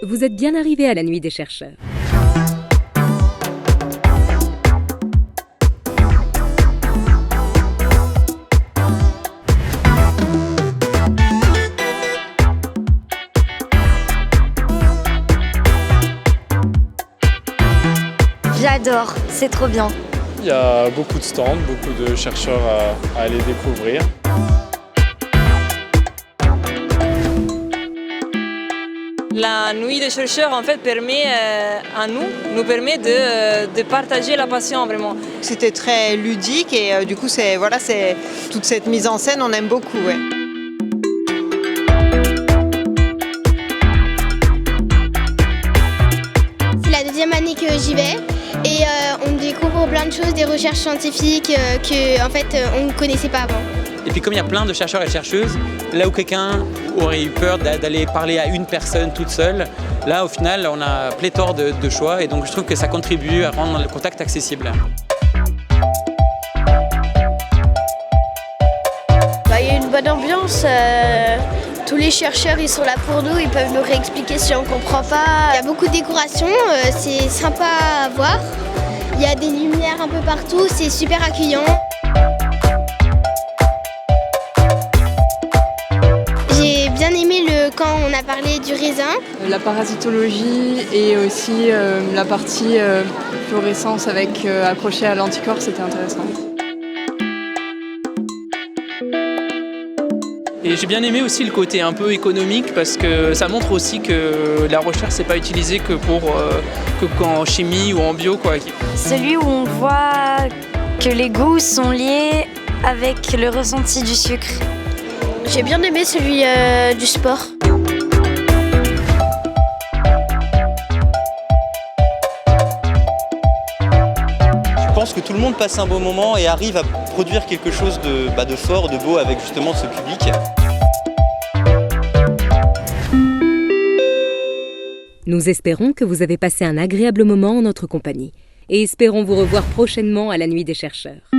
Vous êtes bien arrivé à la Nuit des chercheurs. J'adore, c'est trop bien. Il y a beaucoup de stands, beaucoup de chercheurs à aller découvrir. La nuit des chercheurs en fait permet nous permet de partager la passion vraiment. C'était très ludique et du coup c'est toute cette mise en scène, on aime beaucoup. Ouais. C'est la deuxième année que j'y vais et on découvre plein de choses, des recherches scientifiques que en fait on ne connaissait pas avant. Et puis comme il y a plein de chercheurs et chercheuses, là où quelqu'un aurait eu peur d'aller parler à une personne toute seule, là au final on a pléthore de choix et donc je trouve que ça contribue à rendre le contact accessible. Il y a une bonne ambiance, tous les chercheurs ils sont là pour nous, ils peuvent nous réexpliquer si on ne comprend pas. Il y a beaucoup de décorations, c'est sympa à voir. Il y a des lumières un peu partout, c'est super accueillant. J'ai bien aimé quand on a parlé du raisin. La parasitologie et aussi la partie fluorescence avec accrochée à l'anticorps, c'était intéressant. Et j'ai bien aimé aussi le côté un peu économique parce que ça montre aussi que la recherche c'est pas utilisé que qu'en chimie ou en bio quoi. Celui où on voit que les goûts sont liés avec le ressenti du sucre. J'ai bien aimé celui du sport. Je pense que tout le monde passe un beau moment et arrive à produire quelque chose de fort, de beau avec justement ce public. Nous espérons que vous avez passé un agréable moment en notre compagnie et espérons vous revoir prochainement à la Nuit des chercheurs.